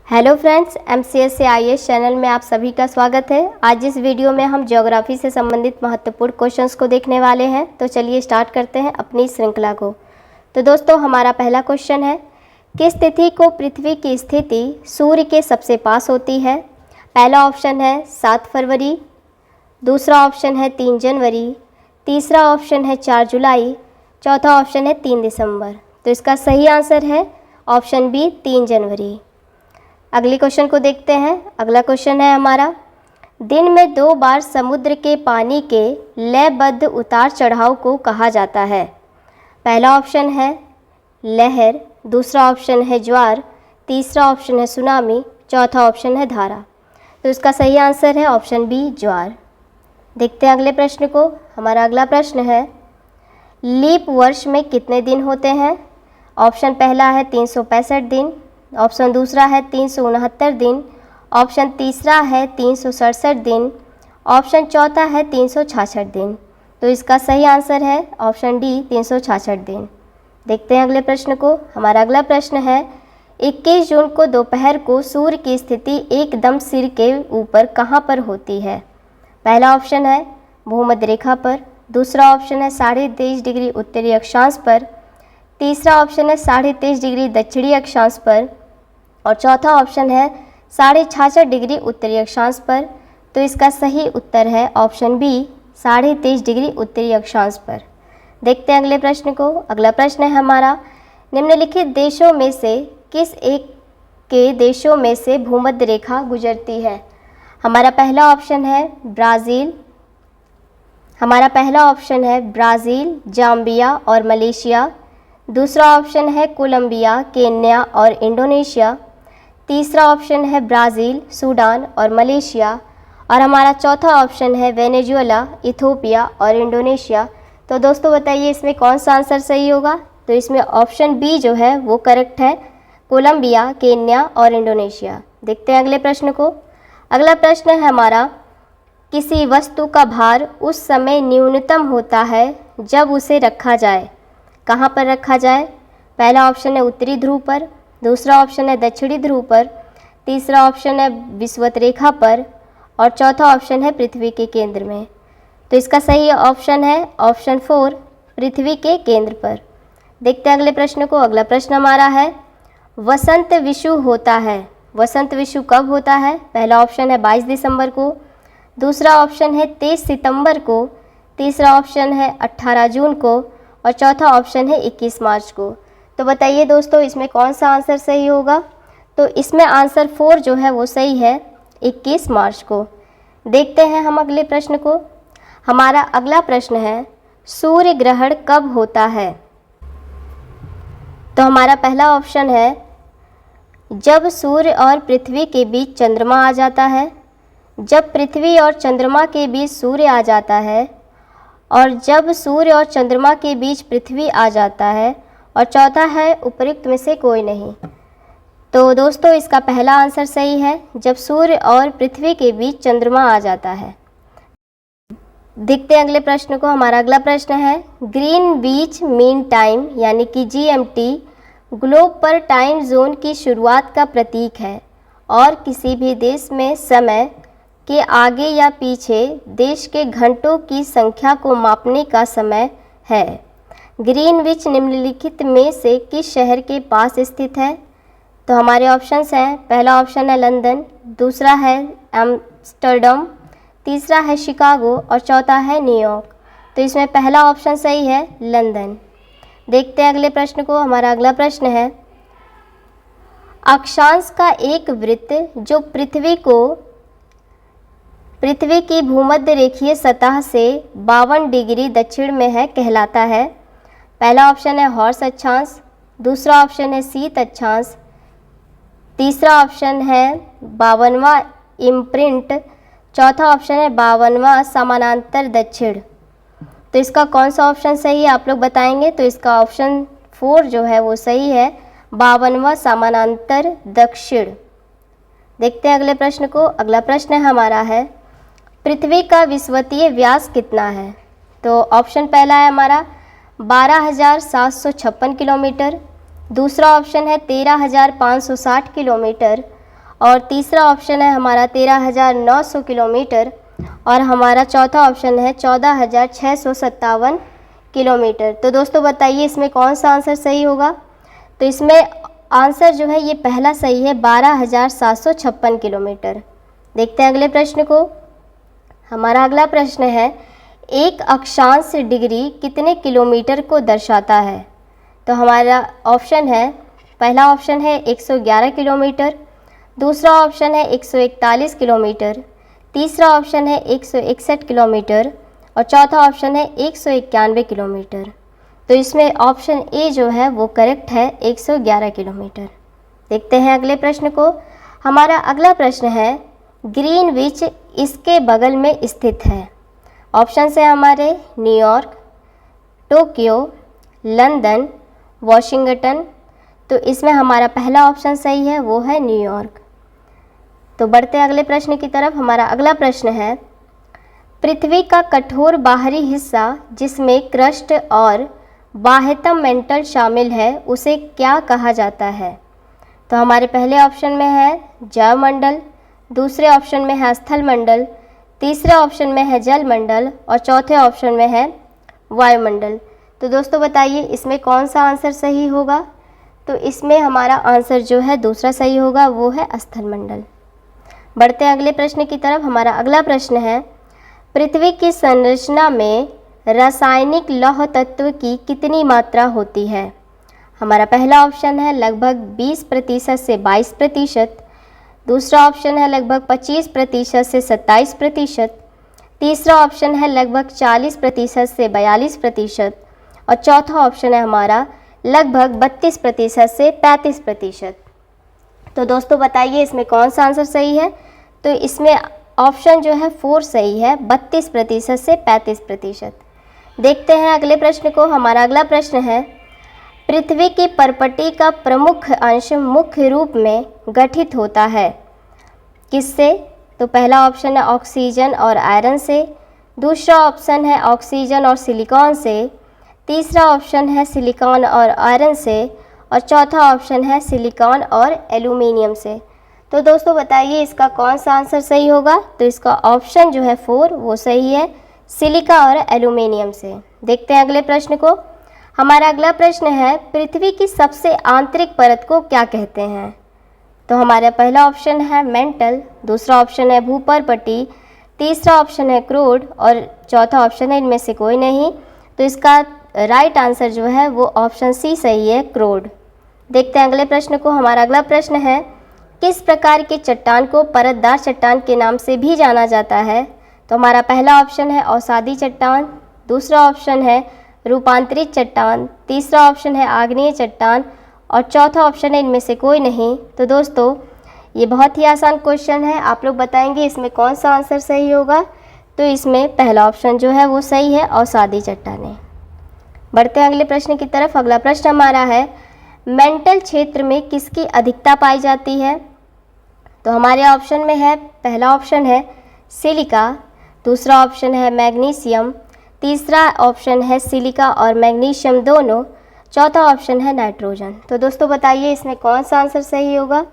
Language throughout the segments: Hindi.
हेलो फ्रेंड्स, MCS से IAS चैनल में आप सभी का स्वागत है। आज इस वीडियो में हम ज्योग्राफी से संबंधित महत्वपूर्ण क्वेश्चंस को देखने वाले हैं। तो चलिए स्टार्ट करते हैं अपनी श्रृंखला को। तो दोस्तों, हमारा पहला क्वेश्चन है, किस तिथि को पृथ्वी की स्थिति सूर्य के सबसे पास होती है? पहला ऑप्शन है 7 फरवरी, दूसरा ऑप्शन है 3 जनवरी, तीसरा ऑप्शन है 4 जुलाई, चौथा ऑप्शन है 3 दिसंबर। तो इसका सही आंसर है ऑप्शन बी 3 जनवरी। अगले क्वेश्चन को देखते हैं। अगला क्वेश्चन है हमारा, दिन में 2 बार समुद्र के पानी के लयबद्ध उतार चढ़ाव को कहा जाता है? पहला ऑप्शन है लहर, दूसरा ऑप्शन है ज्वार, तीसरा ऑप्शन है सुनामी, चौथा ऑप्शन है धारा। तो इसका सही आंसर है ऑप्शन बी ज्वार। देखते हैं अगले प्रश्न को। हमारा अगला प्रश्न है, लीप वर्ष में कितने दिन होते हैं? ऑप्शन पहला है 365 दिन, ऑप्शन दूसरा है 369 दिन, ऑप्शन तीसरा है 367 दिन, ऑप्शन चौथा है 366 दिन। तो इसका सही आंसर है ऑप्शन डी 366 दिन। देखते हैं अगले प्रश्न को। हमारा अगला प्रश्न है, 21 जून को दोपहर को सूर्य की स्थिति एकदम सिर के ऊपर कहाँ पर होती है? पहला ऑप्शन है भूमध्य रेखा पर, दूसरा ऑप्शन है 23.5 डिग्री उत्तरी अक्षांश पर, तीसरा ऑप्शन है 23.5 डिग्री दक्षिणी अक्षांश पर और चौथा ऑप्शन है 66.5 डिग्री उत्तरी अक्षांश पर। तो इसका सही उत्तर है ऑप्शन बी 23.5 डिग्री उत्तरी अक्षांश पर। देखते हैं अगले प्रश्न को। अगला प्रश्न है हमारा, निम्नलिखित देशों में से किस एक के देशों में से भूमध्य रेखा गुजरती है? हमारा पहला ऑप्शन है ब्राज़ील, जाम्बिया और मलेशिया, दूसरा ऑप्शन है कोलंबिया, केन्या और इंडोनेशिया, तीसरा ऑप्शन है ब्राज़ील, सूडान और मलेशिया और हमारा चौथा ऑप्शन है वेनेजुएला, इथोपिया और इंडोनेशिया। तो दोस्तों बताइए इसमें कौन सा आंसर सही होगा? तो इसमें ऑप्शन बी जो है वो करेक्ट है, कोलंबिया, केन्या और इंडोनेशिया। देखते हैं अगले प्रश्न को। अगला प्रश्न है हमारा, किसी वस्तु का भार उस समय न्यूनतम होता है जब उसे रखा जाए। कहाँ पर रखा जाए? पहला ऑप्शन है उत्तरी ध्रुव पर, दूसरा ऑप्शन है दक्षिणी ध्रुव पर, तीसरा ऑप्शन है विषुवत रेखा पर और चौथा ऑप्शन है पृथ्वी के केंद्र में। तो इसका सही ऑप्शन है ऑप्शन 4 पृथ्वी के केंद्र पर। देखते हैं अगले प्रश्न को। अगला प्रश्न हमारा है, वसंत विषु होता है। वसंत विषु कब होता है? पहला ऑप्शन है 22 दिसंबर को, दूसरा ऑप्शन है 23 सितंबर को, तीसरा ऑप्शन है 18 जून को और चौथा ऑप्शन है 21 मार्च को। तो बताइए दोस्तों इसमें कौन सा आंसर सही होगा? तो इसमें आंसर 4 जो है वो सही है, 21 मार्च को। देखते हैं हम अगले प्रश्न को। हमारा अगला प्रश्न है, सूर्य ग्रहण कब होता है? तो हमारा पहला ऑप्शन है जब सूर्य और पृथ्वी के बीच चंद्रमा आ जाता है, जब पृथ्वी और चंद्रमा के बीच सूर्य आ जाता है और जब सूर्य और चंद्रमा के बीच पृथ्वी आ जाता है और चौथा है उपयुक्त में से कोई नहीं। तो दोस्तों इसका पहला आंसर सही है, जब सूर्य और पृथ्वी के बीच चंद्रमा आ जाता है। देखते हैं अगले प्रश्न को। हमारा अगला प्रश्न है, ग्रीनविच मीन टाइम यानी कि GMT ग्लोब पर टाइम जोन की शुरुआत का प्रतीक है और किसी भी देश में समय के आगे या पीछे देश के घंटों की संख्या को मापने का समय है। ग्रीनविच निम्नलिखित में से किस शहर के पास स्थित है? तो हमारे ऑप्शंस हैं, पहला ऑप्शन है लंदन, दूसरा है एम्स्टर्डम, तीसरा है शिकागो और चौथा है न्यूयॉर्क। तो इसमें पहला ऑप्शन सही है लंदन। देखते हैं अगले प्रश्न को। हमारा अगला प्रश्न है, अक्षांश का एक वृत्त जो पृथ्वी की भूमध्य रेखीय सतह से 52 डिग्री दक्षिण में है कहलाता है? पहला ऑप्शन है हॉर्स अक्षांश, दूसरा ऑप्शन है शीत अक्षांश, तीसरा ऑप्शन है 52वां इम्प्रिंट, चौथा ऑप्शन है 52वां समानांतर दक्षिण। तो इसका कौन सा ऑप्शन सही है आप लोग बताएंगे? तो इसका ऑप्शन 4 जो है वो सही है, 52वां समानांतर दक्षिण। देखते हैं अगले प्रश्न को। अगला प्रश्न हमारा है, पृथ्वी का विषुवतीय व्यास कितना है? तो ऑप्शन पहला है हमारा 12,756 किलोमीटर, दूसरा ऑप्शन है 13,560 किलोमीटर और तीसरा ऑप्शन है हमारा 13,900 किलोमीटर और हमारा चौथा ऑप्शन है 14,657 किलोमीटर। तो दोस्तों बताइए इसमें कौन सा आंसर सही होगा। तो इसमें आंसर जो है ये पहला सही है, 12,756 किलोमीटर। देखते हैं अगले प्रश्न को। हमारा अगला प्रश्न है, एक अक्षांश डिग्री कितने किलोमीटर को दर्शाता है। तो हमारा ऑप्शन है, पहला ऑप्शन है 111 किलोमीटर, दूसरा ऑप्शन है 141 किलोमीटर, तीसरा ऑप्शन है 161 किलोमीटर और चौथा ऑप्शन है 191 किलोमीटर। तो इसमें ऑप्शन ए जो है वो करेक्ट है, 111 किलोमीटर। देखते हैं अगले प्रश्न को। हमारा अगला प्रश्न है, ग्रीनविच इसके बगल में स्थित है। ऑप्शन है हमारे न्यूयॉर्क, टोक्यो, लंदन, वॉशिंगटन। तो इसमें हमारा पहला ऑप्शन सही है, वो है न्यूयॉर्क। तो बढ़ते हैं अगले प्रश्न की तरफ। हमारा अगला प्रश्न है, पृथ्वी का कठोर बाहरी हिस्सा जिसमें क्रस्ट और बाह्यतम मेंटल शामिल है उसे क्या कहा जाता है। तो हमारे पहले ऑप्शन में है जलमंडल, दूसरे ऑप्शन में है स्थल मंडल, तीसरे ऑप्शन में है जल मंडल और चौथे ऑप्शन में है वायुमंडल। तो दोस्तों बताइए इसमें कौन सा आंसर सही होगा। तो इसमें हमारा आंसर जो है दूसरा सही होगा, वो है स्थल मंडल। बढ़ते हैं अगले प्रश्न की तरफ। हमारा अगला प्रश्न है, पृथ्वी की संरचना में रासायनिक लौह तत्व की कितनी मात्रा होती है। हमारा पहला ऑप्शन है लगभग 20% से 22%, दूसरा ऑप्शन है लगभग 25% से 27%, तीसरा ऑप्शन है लगभग 40% से 42% और चौथा ऑप्शन है हमारा लगभग 32% से 35%। तो दोस्तों बताइए इसमें कौन सा आंसर सही है। तो इसमें ऑप्शन जो है 4 सही है, 32% से 35%। देखते हैं अगले प्रश्न को। हमारा अगला प्रश्न है, पृथ्वी की परपटी का प्रमुख अंश मुख्य रूप में गठित होता है किससे। तो पहला ऑप्शन है ऑक्सीजन और आयरन से, दूसरा ऑप्शन है ऑक्सीजन और सिलिकॉन से, तीसरा ऑप्शन है सिलिकॉन और आयरन से और चौथा ऑप्शन है सिलिकॉन और एल्यूमिनियम से। तो दोस्तों बताइए इसका कौन सा आंसर सही होगा। तो इसका ऑप्शन जो है 4 वो सही है, सिलिका और एल्यूमिनियम से। देखते हैं अगले प्रश्न को। हमारा अगला प्रश्न है, पृथ्वी की सबसे आंतरिक परत को क्या कहते हैं। तो हमारा पहला ऑप्शन है मेंटल, दूसरा ऑप्शन है भूपर्पटी, तीसरा ऑप्शन है क्रूड और चौथा ऑप्शन है इनमें से कोई नहीं। तो इसका राइट आंसर जो है वो ऑप्शन सी सही है, क्रूड। देखते हैं अगले प्रश्न को। हमारा अगला प्रश्न है, किस प्रकार के चट्टान को परतदार चट्टान के नाम से भी जाना जाता है। तो हमारा पहला ऑप्शन है औसादी चट्टान, दूसरा ऑप्शन है रूपांतरित चट्टान, तीसरा ऑप्शन है आग्नेय चट्टान और चौथा ऑप्शन है इनमें से कोई नहीं। तो दोस्तों ये बहुत ही आसान क्वेश्चन है, आप लोग बताएंगे इसमें कौन सा आंसर सही होगा। तो इसमें पहला ऑप्शन जो है वो सही है, औसादी चट्टानें। बढ़ते हैं अगले प्रश्न की तरफ। अगला प्रश्न हमारा है, मेंटल क्षेत्र में किसकी अधिकता पाई जाती है। तो हमारे ऑप्शन में है, पहला ऑप्शन है सिलिका, दूसरा ऑप्शन है मैग्नीशियम, तीसरा ऑप्शन है सिलिका और मैग्नीशियम दोनों, चौथा ऑप्शन है नाइट्रोजन। तो दोस्तों बताइए इसमें कौन सा आंसर सही होगा।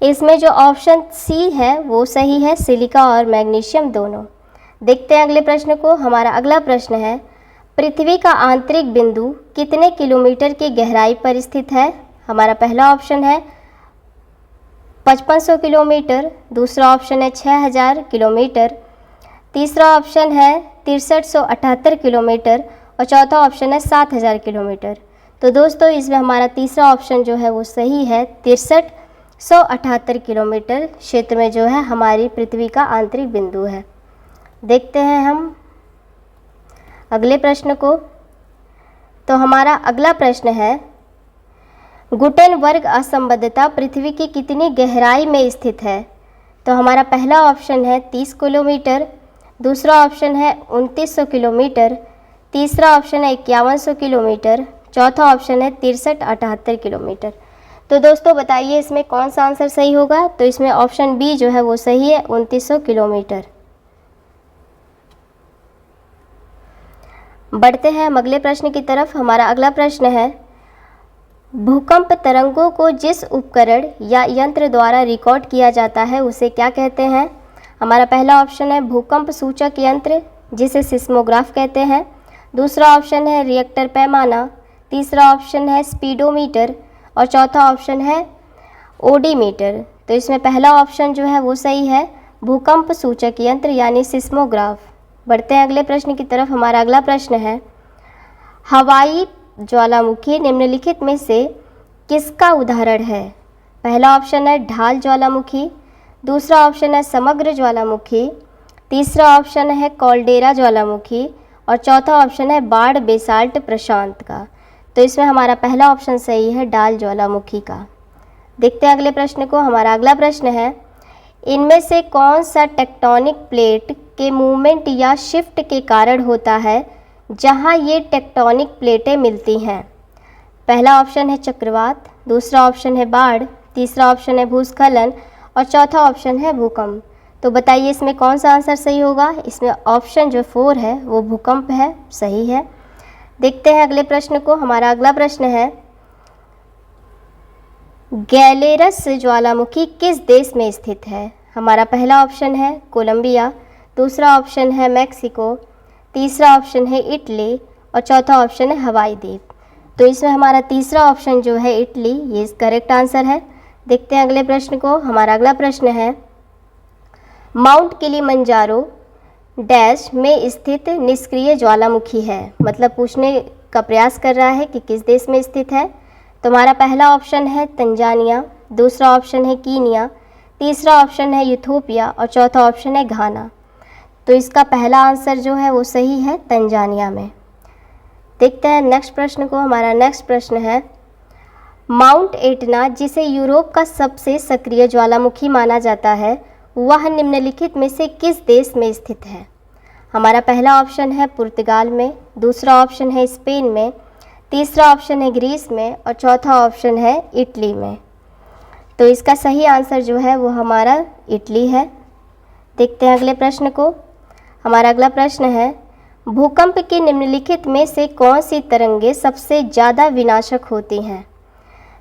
इसमें जो ऑप्शन सी है वो सही है, सिलिका और मैग्नीशियम दोनों। देखते हैं अगले प्रश्न को। हमारा अगला प्रश्न है, पृथ्वी का आंतरिक बिंदु कितने किलोमीटर की गहराई पर स्थित है। हमारा पहला ऑप्शन है 5500 किलोमीटर, दूसरा ऑप्शन है 6000 किलोमीटर, तीसरा ऑप्शन है 6378 किलोमीटर और चौथा ऑप्शन है 7000 किलोमीटर। तो दोस्तों इसमें हमारा तीसरा ऑप्शन जो है वो सही है, 6378 किलोमीटर क्षेत्र में जो है हमारी पृथ्वी का आंतरिक बिंदु है। देखते हैं हम अगले प्रश्न को। तो हमारा अगला प्रश्न है, गुटेनबर्ग असंबद्धता पृथ्वी की कितनी गहराई में स्थित है। तो हमारा पहला ऑप्शन है 30 किलोमीटर, दूसरा ऑप्शन है 2900 किलोमीटर, तीसरा ऑप्शन है 5100 किलोमीटर, चौथा ऑप्शन है 6378 किलोमीटर। तो दोस्तों बताइए इसमें कौन सा आंसर सही होगा। तो इसमें ऑप्शन बी जो है वो सही है, 2900 किलोमीटर। बढ़ते हैं हम अगले प्रश्न की तरफ। हमारा अगला प्रश्न है, भूकंप तरंगों को जिस उपकरण या यंत्र द्वारा रिकॉर्ड किया जाता है उसे क्या कहते हैं? हमारा पहला ऑप्शन है भूकंप सूचक यंत्र, जिसे सिस्मोग्राफ कहते हैं। दूसरा ऑप्शन है रिएक्टर पैमाना। तीसरा ऑप्शन है स्पीडोमीटर और चौथा ऑप्शन है ओडीमीटर। तो इसमें पहला ऑप्शन जो है वो सही है, भूकंप सूचक यंत्र यानी सिस्मोग्राफ। बढ़ते हैं अगले प्रश्न की तरफ। हमारा अगला प्रश्न है, हवाई ज्वालामुखी निम्नलिखित में से किसका उदाहरण है? पहला ऑप्शन है ढाल ज्वालामुखी, दूसरा ऑप्शन है समग्र ज्वालामुखी, तीसरा ऑप्शन है कॉल्डेरा ज्वालामुखी और चौथा ऑप्शन है बाढ़ बेसाल्ट प्रशांत का। तो इसमें हमारा पहला ऑप्शन सही है, ढाल ज्वालामुखी का। देखते हैं अगले प्रश्न को। हमारा अगला प्रश्न है, इनमें से कौन सा टेक्टोनिक प्लेट के मूवमेंट या शिफ्ट के कारण होता है जहां ये टेक्टोनिक प्लेटें मिलती हैं? पहला ऑप्शन है चक्रवात, दूसरा ऑप्शन है बाढ़, तीसरा ऑप्शन है भूस्खलन और चौथा ऑप्शन है भूकंप। तो बताइए इसमें कौन सा आंसर सही होगा? इसमें ऑप्शन जो 4 है वो भूकंप है, सही है। देखते हैं अगले प्रश्न को। हमारा अगला प्रश्न है, गैलेरस ज्वालामुखी किस देश में स्थित है? हमारा पहला ऑप्शन है कोलंबिया, दूसरा ऑप्शन है मैक्सिको, तीसरा ऑप्शन है इटली और चौथा ऑप्शन है हवाई द्वीप। तो इसमें हमारा तीसरा ऑप्शन जो है इटली, ये करेक्ट आंसर है। देखते हैं अगले प्रश्न को। हमारा अगला प्रश्न है, माउंट किलिमंजारो डैश में स्थित निष्क्रिय ज्वालामुखी है। मतलब पूछने का प्रयास कर रहा है कि किस देश में स्थित है। तो हमारा पहला ऑप्शन है तंजानिया, दूसरा ऑप्शन है कीनिया, तीसरा ऑप्शन है यूथोपिया और चौथा ऑप्शन है घाना। तो इसका पहला आंसर जो है वो सही है, तंजानिया में। देखते हैं नेक्स्ट प्रश्न को। हमारा नेक्स्ट प्रश्न है, माउंट एटना जिसे यूरोप का सबसे सक्रिय ज्वालामुखी माना जाता है वह निम्नलिखित में से किस देश में स्थित है? हमारा पहला ऑप्शन है पुर्तगाल में, दूसरा ऑप्शन है स्पेन में, तीसरा ऑप्शन है ग्रीस में और चौथा ऑप्शन है इटली में। तो इसका सही आंसर जो है वो हमारा इटली है। देखते हैं अगले प्रश्न को। हमारा अगला प्रश्न है, भूकंप की निम्नलिखित में से कौन सी तरंगे सबसे ज़्यादा विनाशक होती हैं?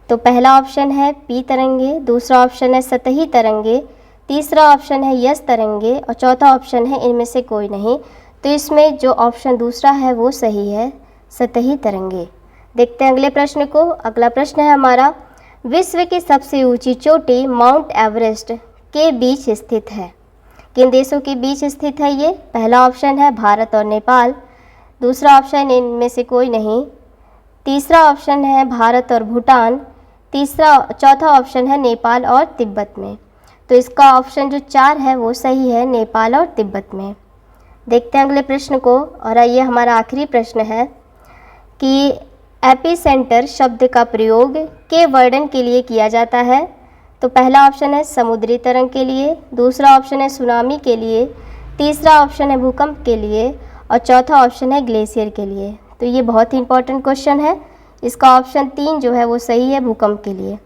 तो पहला ऑप्शन है पी तरंगे, दूसरा ऑप्शन है सतही तरंगे, तीसरा ऑप्शन है यस तरंगे और चौथा ऑप्शन है इनमें से कोई नहीं। तो इसमें जो ऑप्शन दूसरा है वो सही है, सतही तरंगे। देखते हैं अगले प्रश्न को। अगला प्रश्न है हमारा, विश्व की सबसे ऊंची चोटी माउंट एवरेस्ट के बीच स्थित है? किन देशों के बीच स्थित है ये? पहला ऑप्शन है भारत और नेपाल, दूसरा ऑप्शन इनमें से कोई नहीं, तीसरा ऑप्शन है भारत और भूटान, चौथा ऑप्शन है नेपाल और तिब्बत में। तो इसका ऑप्शन जो 4 है वो सही है, नेपाल और तिब्बत में। देखते हैं अगले प्रश्न को। और ये हमारा आखिरी प्रश्न है कि एपिसेंटर शब्द का प्रयोग के वर्णन के लिए किया जाता है? तो पहला ऑप्शन है समुद्री तरंग के लिए, दूसरा ऑप्शन है सुनामी के लिए, तीसरा ऑप्शन है भूकंप के लिए और चौथा ऑप्शन है ग्लेशियर के लिए। तो ये बहुत ही इंपॉर्टेंट क्वेश्चन है। इसका ऑप्शन 3 जो है वो सही है, भूकंप के लिए।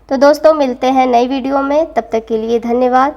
तो दोस्तों मिलते हैं नई वीडियो में, तब तक के लिए धन्यवाद।